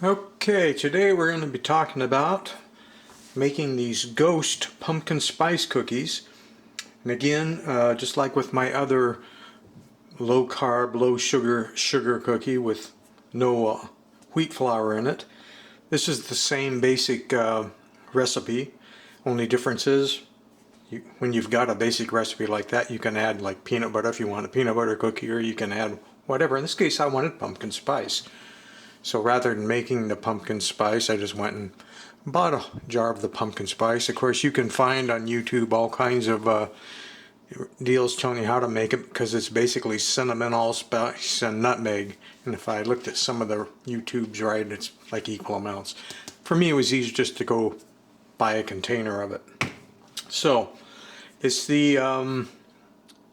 Okay, today we're going to be talking about making these ghost pumpkin spice cookies. And again, just like with my other low carb, low sugar cookie with no wheat flour in it, this is the same basic recipe. Only difference is when you've got a basic recipe like that, you can add like peanut butter if you want a peanut butter cookie, or you can add whatever. In this case, I wanted pumpkin spice. So rather than making the pumpkin spice, I just went and bought a jar of the pumpkin spice. Of course, you can find on YouTube all kinds of deals telling you how to make it, because it's basically cinnamon, allspice, and nutmeg. And if I looked at some of the YouTubes right, it's like equal amounts. For me, it was easy just to go buy a container of it. So it's the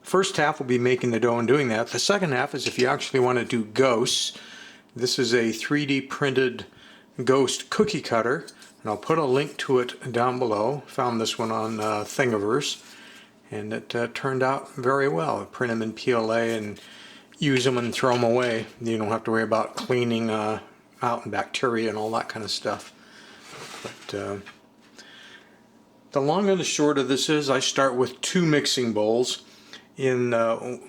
first half will be making the dough and doing that. The second half is if you actually want to do ghosts. This is a 3D printed ghost cookie cutter, and I'll put a link to it down below. Found this one on Thingiverse, and it turned out very well. Print them in PLA and use them and throw them away. You don't have to worry about cleaning out and bacteria and all that kind of stuff. But the long and the short of this is I start with 2 mixing bowls. In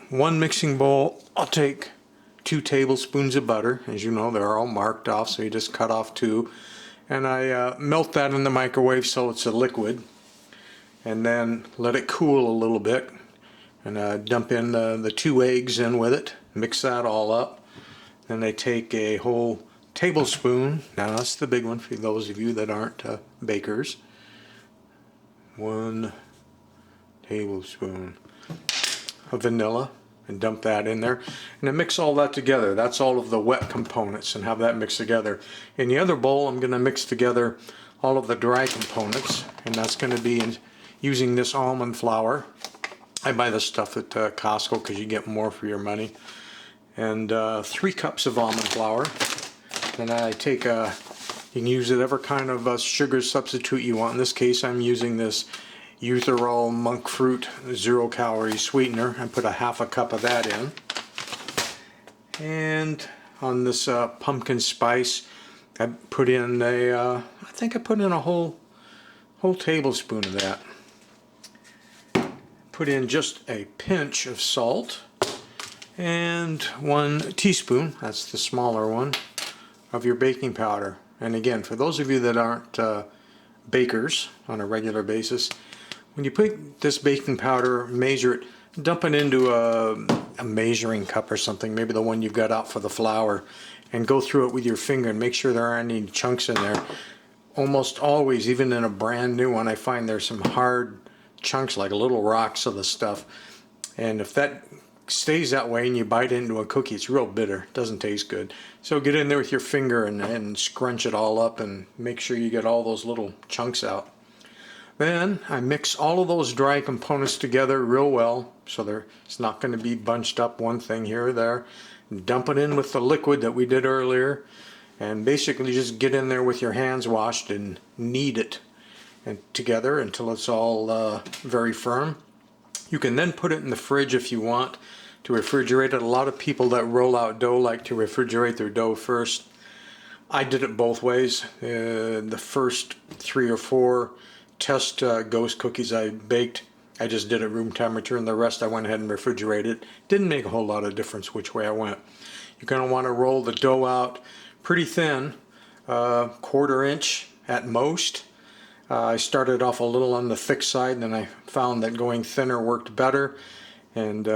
one mixing bowl, I'll take 2 tablespoons of butter. As you know, they're all marked off, so you just cut off 2. And I melt that in the microwave so it's a liquid, and then let it cool a little bit, and dump in the 2 eggs in with it, mix that all up. Then I take a whole tablespoon, now that's the big one for those of you that aren't bakers, 1 tablespoon of vanilla, and dump that in there, and then mix all that together. That's all of the wet components, and have that mixed together. In the other bowl, I'm going to mix together all of the dry components, and that's going to be using this almond flour. I buy this stuff at Costco because you get more for your money. And 3 cups of almond flour. Then I take you can use whatever kind of sugar substitute you want. In this case, I'm using this erythritol monk fruit 0-calorie sweetener. I put a half a cup of that in. And on this pumpkin spice, I put in I think I put in a whole tablespoon of that. Put in just a pinch of salt and 1 teaspoon, that's the smaller one, of your baking powder. And again, for those of you that aren't bakers on a regular basis, when you put this baking powder, measure it, dump it into a measuring cup or something, maybe the one you've got out for the flour, and go through it with your finger and make sure there aren't any chunks in there. Almost always, even in a brand new one, I find there's some hard chunks, like little rocks of the stuff. And if that stays that way and you bite into a cookie, it's real bitter. It doesn't taste good. So get in there with your finger and scrunch it all up and make sure you get all those little chunks out. Then I mix all of those dry components together real well, so it's not going to be bunched up one thing here or there. Dump it in with the liquid that we did earlier, and basically just get in there with your hands washed and knead it together until it's all very firm. You can then put it in the fridge if you want to refrigerate it. A lot of people that roll out dough like to refrigerate their dough first. I did it both ways. The first 3 or 4 test ghost cookies I baked, I just did it room temperature, and the rest I went ahead and refrigerated. Didn't make a whole lot of difference which way I went. You're going to want to roll the dough out pretty thin, 1/4 inch at most. I started off a little on the thick side, and then I found that going thinner worked better. And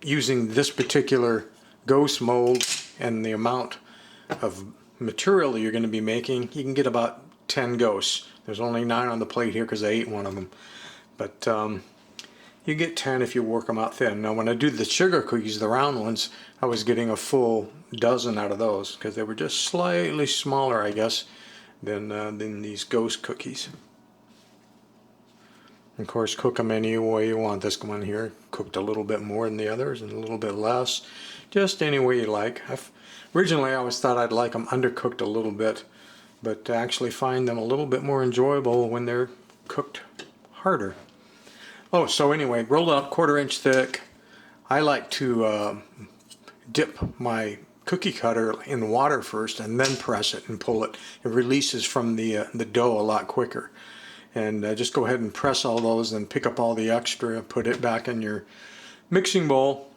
using this particular ghost mold and the amount of material that you're going to be making, you can get about 10 ghosts. There's only 9 on the plate here because I ate one of them. But you get 10 if you work them out thin. Now when I do the sugar cookies, the round ones, I was getting a full dozen out of those because they were just slightly smaller, I guess, than these ghost cookies. Of course, cook them any way you want. This one here cooked a little bit more than the others and a little bit less. Just any way you like. Originally I always thought I'd like them undercooked a little bit, but I actually find them a little bit more enjoyable when they're cooked harder. Oh, so anyway, rolled out 1/4 inch thick. I like to dip my cookie cutter in water first and then press it and pull it. It releases from the dough a lot quicker. And just go ahead and press all those, then pick up all the extra, put it back in your mixing bowl,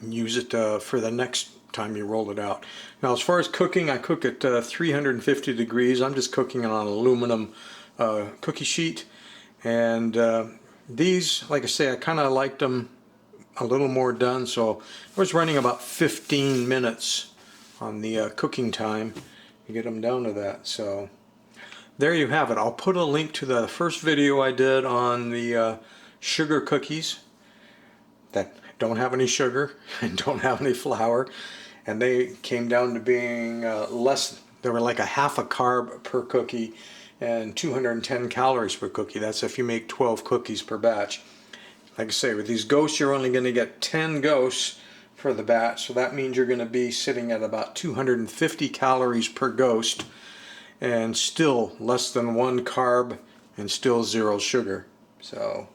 and use it for the next time you roll it out. Now as far as cooking, I cook at 350 degrees. I'm just cooking it on an aluminum cookie sheet. And these, like I say, I kind of liked them a little more done, so I was running about 15 minutes on the cooking time to get them down to that. So there you have it. I'll put a link to the first video I did on the sugar cookies that don't have any sugar and don't have any flour, and they came down to being less. They were like a half a carb per cookie and 210 calories per cookie. That's if you make 12 cookies per batch. Like I say, with these ghosts, you're only going to get 10 ghosts for the batch, so that means you're going to be sitting at about 250 calories per ghost, and still less than 1 carb and still 0 sugar. So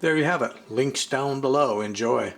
there you have it. Links down below. Enjoy.